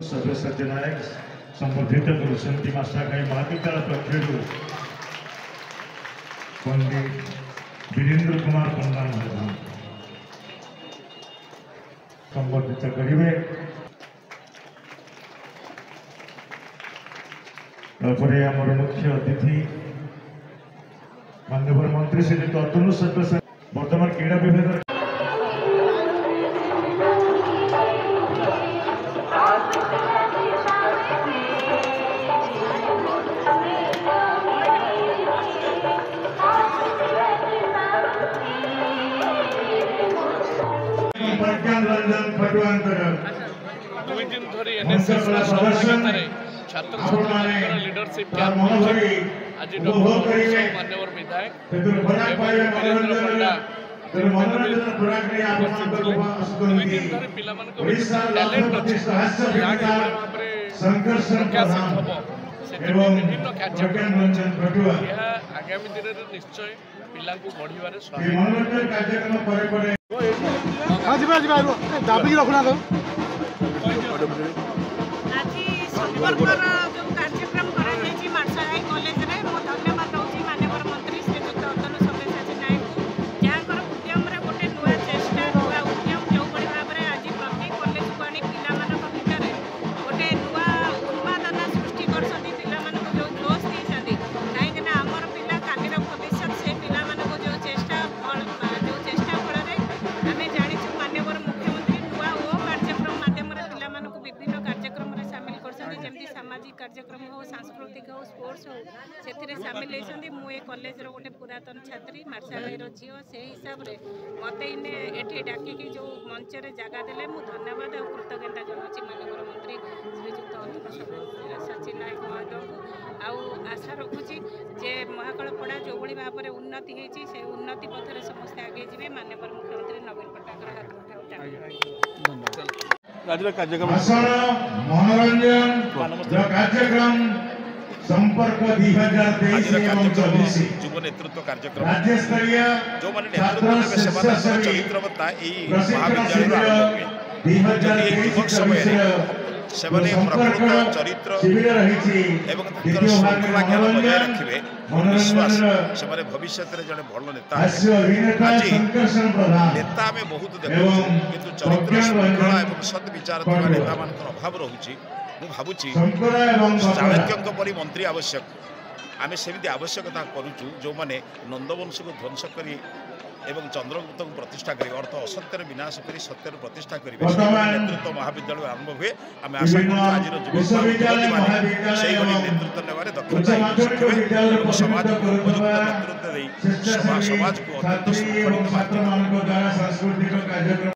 सभ्यसाची नायक संबोधित करू संती मास्टर काही महाविद्यालय पक्षेर पंडित वीरेंद्र कुमार पंडा संबोधित करेंगे। आमर मुख्य अतिथि माननीय मंत्री श्री अतनु सभ्य बर्तमान क्रीड़ा विभाग रंजन फटुआंकर छात्र लीडरशिप आज मान्यवर विधायक विभिन्न कार्यक्रम आगामी दिन में निश्चय पिला बढ़िबार दाबी रखना तो आज संपर्कर जो कार्यक्रम कराई मार्शाल कॉलेज रे मो धन्यवाद दउची माननीय मंत्री श्रीयुक्त अतनु सभ्यसाची नायक जहाँकर उद्यम रे गोटे नुआ चेष्टा नुआ उद्यम जो बड़ी भाव में आज प्रति कॉलेज को आनी पिला मानक भितर गोटे नुआ उत्पादन सृष्टि करछथि पिला मानक जो जोश दी कहीं आमर पिला कालीर भविष्य से पिला मानक जो चेष्टा फल रे आमे जानिछु माननीय मुख्यमंत्री नुआ ओ कार्यक्रम माध्यम रे पिला मानक विभिन्न कार्यक्रम रे शामिल करछथि जेमती सामाजिक कार्यक्रम हो सांस्कृतिक हो स्पोर्ट्स हो से सामिल होती मुझे कॉलेज गोटे पुरातन छात्री मार्शाल झील से हिसाब से मत इने एठी डाकिकी जो मंच रे जगह देले मु धन्यवाद और कृतज्ञता जनाऊँगी माननीय मंत्री श्रीयुक्त अतनु सभ्यसाची नायक महोदय को आउ आशा रखुची जे महाकालपड़ा जो भाई भाव में उन्नति होती से उन्नति पथर समस्ते आगे जी माननीय मुख्यमंत्री नवीन पट्टनायक हाथ कार्यक्रम मनोरंजन कार्यक्रम संपर्क 2023 युव नेतृत्व कार्यक्रम राज्य स्तरीय जो माने नेतृत्व चरित्रवत्ता महाविद्यालय युवक समय प्रकृत चरित्र एवं श्रृंखला ज्ञान बजाय रखिए विश्वास से भविष्य में जड़े भल नेता आज नेता में बहुत देखु कि चरित्र श्रृंखला और सद विचार नेता मान अभाव रोचे मुझे चाणक्य परी मंत्री आवश्यक आम सेमती आवश्यकता करुचु जो मैंने नंदवंश को ध्वंस कर एवं चंद्रगुप्त को प्रतिष्ठा करेंगे अर्थ असत्यर विनाश कर सत्यर प्रतिष्ठा करेंगे नेतृत्व महाविद्यालय आरंभ हुए आम आशा करें नेतृत्व नेबार दक्षता समाज को उपयुक्त नेतृत्व समाज को अत्यंत